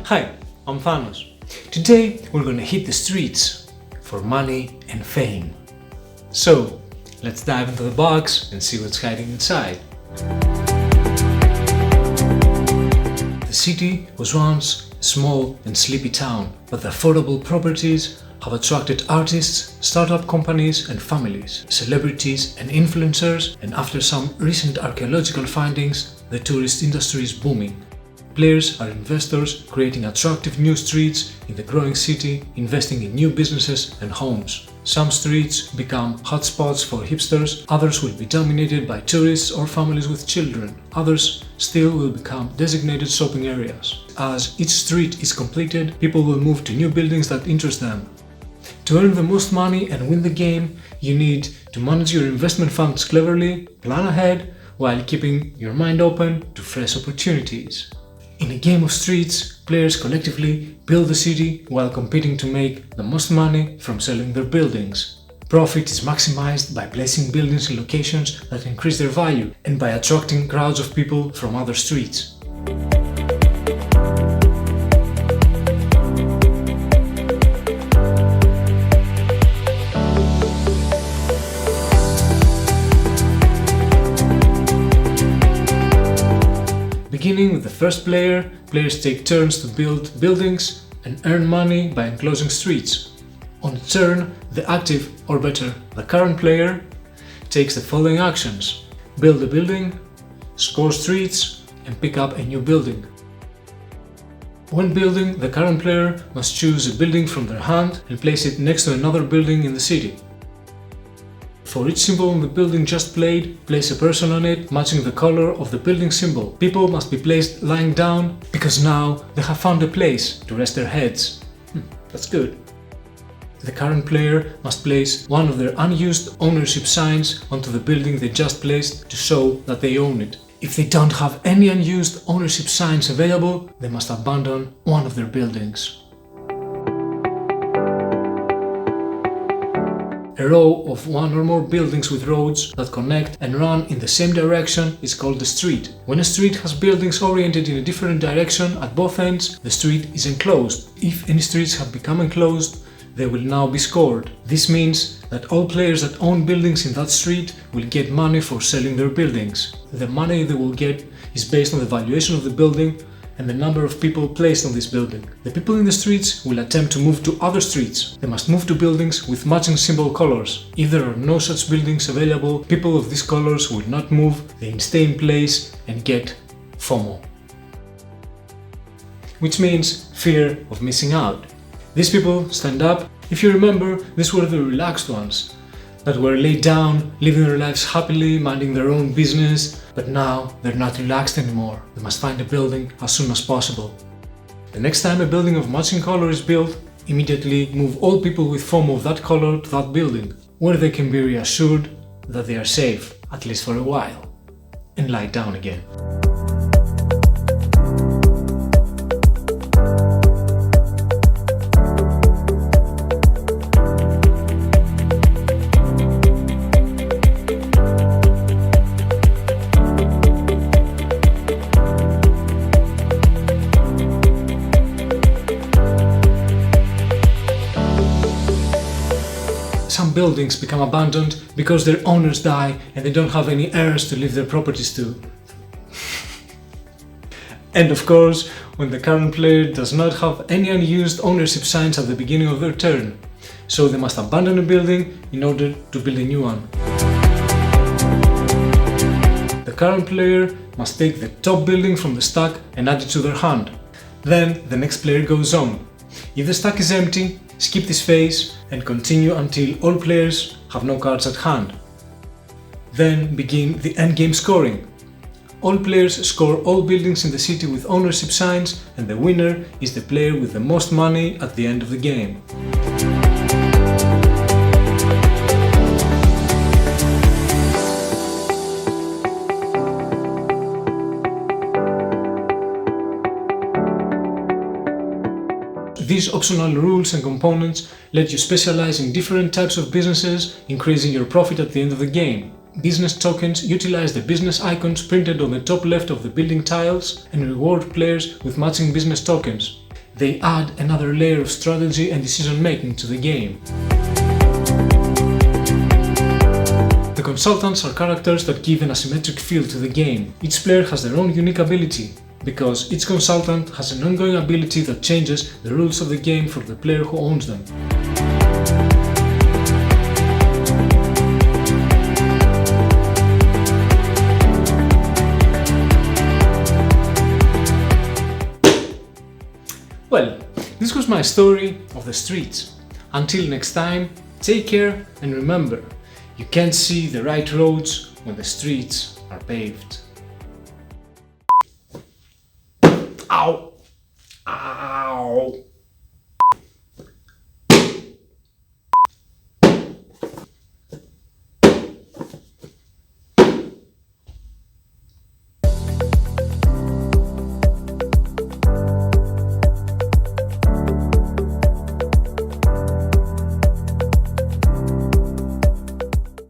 Hi, I'm Thanos. Today we're gonna hit the streets for money and fame. So, let's dive into the box and see what's hiding inside. The city was once a small and sleepy town, but the affordable properties have attracted artists, startup companies and families, celebrities and influencers, and after some recent archaeological findings, the tourist industry is booming. Players are investors creating attractive new streets in the growing city, investing in new businesses and homes. Some streets become hotspots for hipsters, others will be dominated by tourists or families with children, others still will become designated shopping areas. As each street is completed, people will move to new buildings that interest them. To earn the most money and win the game, you need to manage your investment funds cleverly, plan ahead, while keeping your mind open to fresh opportunities. In a game of streets, players collectively build the city while competing to make the most money from selling their buildings. Profit is maximized by placing buildings in locations that increase their value and by attracting crowds of people from other streets. Beginning with the first player, players take turns to build buildings and earn money by enclosing streets. On a turn, the active, or better, the current player, takes the following actions: build a building, score streets, and pick up a new building. When building, the current player must choose a building from their hand and place it next to another building in the city. For each symbol on the building just played, place a person on it matching the color of the building symbol. People must be placed lying down because now they have found a place to rest their heads. That's good. The current player must place one of their unused ownership signs onto the building they just placed to show that they own it. If they don't have any unused ownership signs available, they must abandon one of their buildings. A row of one or more buildings with roads that connect and run in the same direction is called a street. When a street has buildings oriented in a different direction at both ends, the street is enclosed. If any streets have become enclosed, they will now be scored. This means that all players that own buildings in that street will get money for selling their buildings. The money they will get is based on the valuation of the building and the number of people placed on this building. The people in the streets will attempt to move to other streets. They must move to buildings with matching symbol colors. If there are no such buildings available, people of these colors will not move, they stay in place and get FOMO, which means fear of missing out. These people stand up. If you remember, these were the relaxed ones that were laid down, living their lives happily, minding their own business, but now they're not relaxed anymore. They must find a building as soon as possible. The next time a building of matching color is built, immediately move all people with FOMO of that color to that building, where they can be reassured that they are safe, at least for a while, and lie down again. Some buildings become abandoned because their owners die and they don't have any heirs to leave their properties to. And of course, when the current player does not have any unused ownership signs at the beginning of their turn, so they must abandon a building in order to build a new one. The current player must take the top building from the stack and add it to their hand. Then the next player goes on. If the stack is empty, skip this phase and continue until all players have no cards at hand. Then begin the endgame scoring. All players score all buildings in the city with ownership signs, and the winner is the player with the most money at the end of the game. These optional rules and components let you specialize in different types of businesses, increasing your profit at the end of the game. Business tokens utilize the business icons printed on the top left of the building tiles and reward players with matching business tokens. they add another layer of strategy and decision making to the game. The consultants are characters that give an asymmetric feel to the game. Each player has their own unique ability, because each consultant has an ongoing ability that changes the rules of the game for the player who owns them. Well, this was my story of the streets. Until next time, take care and remember, you can't see the right roads when the streets are paved. Ow! Ow!